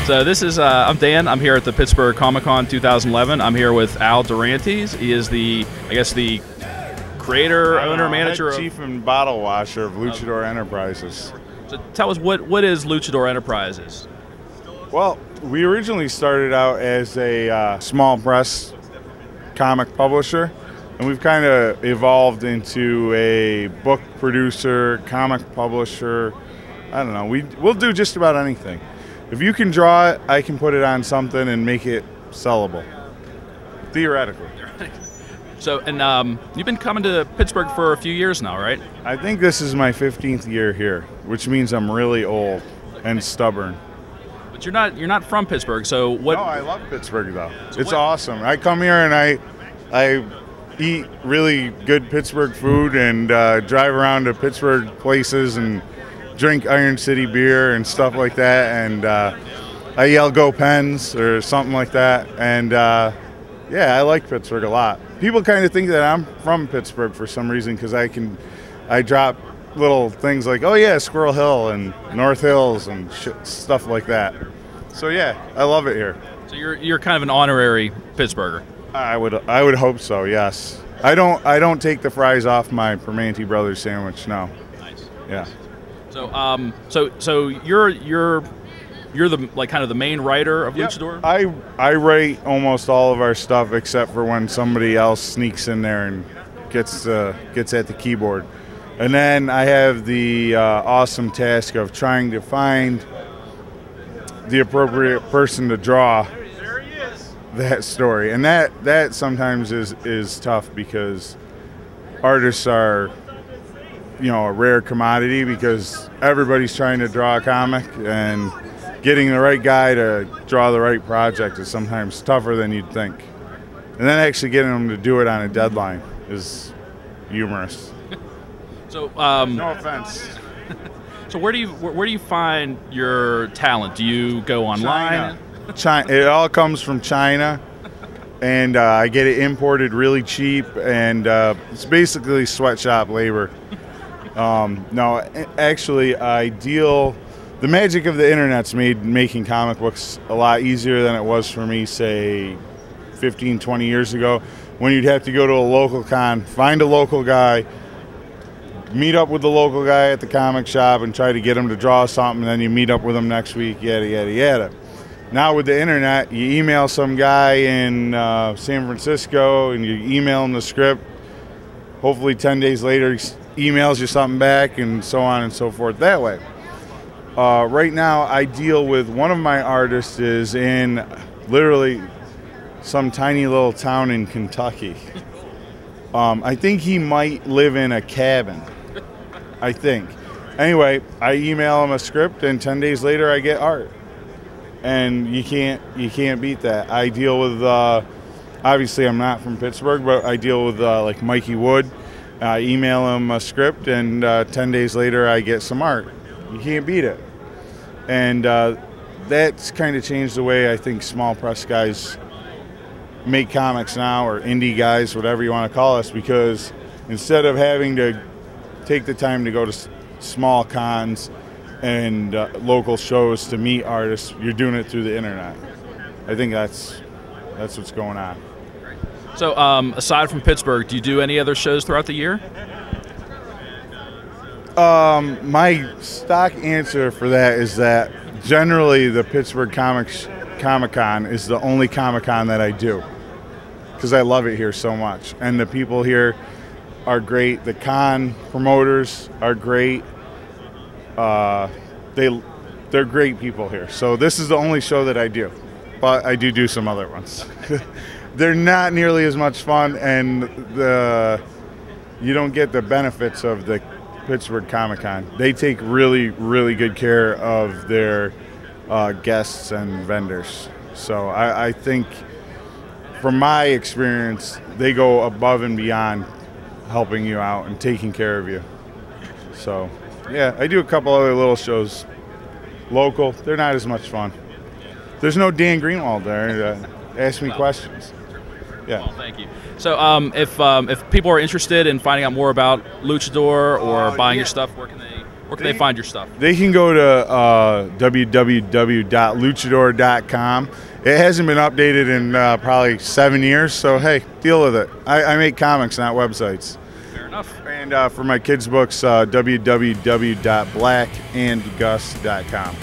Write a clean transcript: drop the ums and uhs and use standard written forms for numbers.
So this is, I'm Dan. I'm here at the Pittsburgh Comicon 2011. I'm here with Al Dorantes. He is the, I guess, the creator, owner, manager, chief and bottle washer of Luchadore Enterprises. So tell us, what is Luchadore Enterprises? Well, we originally started out as a small press comic publisher, and we've kind of evolved into a book producer, comic publisher. I don't know. We'll do just about anything. If you can draw it, I can put it on something and make it sellable, theoretically. So, and you've been coming to Pittsburgh for a few years now, right? I think this is my 15th year here, which means I'm really old and stubborn. But you're not from Pittsburgh, so what? No, I love Pittsburgh though. So it's awesome. I come here and I eat really good Pittsburgh food and drive around to Pittsburgh places and drink Iron City beer and stuff like that, and I yell "Go Pens" or something like that, and yeah, I like Pittsburgh a lot. People kind of think that I'm from Pittsburgh for some reason because I drop little things like, oh yeah, Squirrel Hill and North Hills and stuff like that. So yeah, I love it here. So you're kind of an honorary Pittsburgher. I would hope so. Yes. I don't take the fries off my Permanente Brothers sandwich. No. Nice. Yeah. So so you're the kind of the main writer of Luchadore? I write almost all of our stuff except for when somebody else sneaks in there and gets at the keyboard. And then I have the awesome task of trying to find the appropriate person to draw that story. And that sometimes is tough because artists are, you know, a rare commodity because everybody's trying to draw a comic, and getting the right guy to draw the right project is sometimes tougher than you'd think. And then actually getting them to do it on a deadline is humorous. So no offense. So where do you find your talent? Do you go online? China. It all comes from China, and I get it imported really cheap, and it's basically sweatshop labor. No, actually, the magic of the internet's made making comic books a lot easier than it was for me, say, 15, 20 years ago, when you'd have to go to a local con, find a local guy, meet up with the local guy at the comic shop and try to get him to draw something, and then you meet up with him next week, yada, yada, yada. Now with the internet, you email some guy in San Francisco, and you email him the script. Hopefully 10 days later, he emails you something back, and so on and so forth that way. Right now, I deal with one of my artists is in literally some tiny little town in Kentucky. I think he might live in a cabin. I think. Anyway, I email him a script, and 10 days later, I get art. And you can't beat that. I deal with obviously I'm not from Pittsburgh, but I deal with like Mikey Wood. I email him a script, and 10 days later, I get some art. You can't beat it. And that's kind of changed the way I think small press guys make comics now, or indie guys, whatever you want to call us, because instead of having to take the time to go to small cons and local shows to meet artists, you're doing it through the internet. I think that's what's going on. So aside from Pittsburgh, do you do any other shows throughout the year? My stock answer for that is that generally the Pittsburgh Comicon is the only Comic-Con that I do because I love it here so much, and the people here are great. The con promoters are great. They're great people here. So this is the only show that I do, but I do some other ones. They're not nearly as much fun, and you don't get the benefits of the Pittsburgh Comicon. They take really, really good care of their guests and vendors. So I think, from my experience, they go above and beyond helping you out and taking care of you. So, yeah, I do a couple other little shows local. They're not as much fun. There's no Dan Greenwald there to ask me questions. Yeah. Well, thank you. So if people are interested in finding out more about Luchadore or buying your stuff, where can they? Where can they find your stuff? They can go to www.luchadore.com. It hasn't been updated in probably 7 years, so hey, deal with it. I make comics, not websites. Fair enough. And for my kids' books, www.blackandgus.com.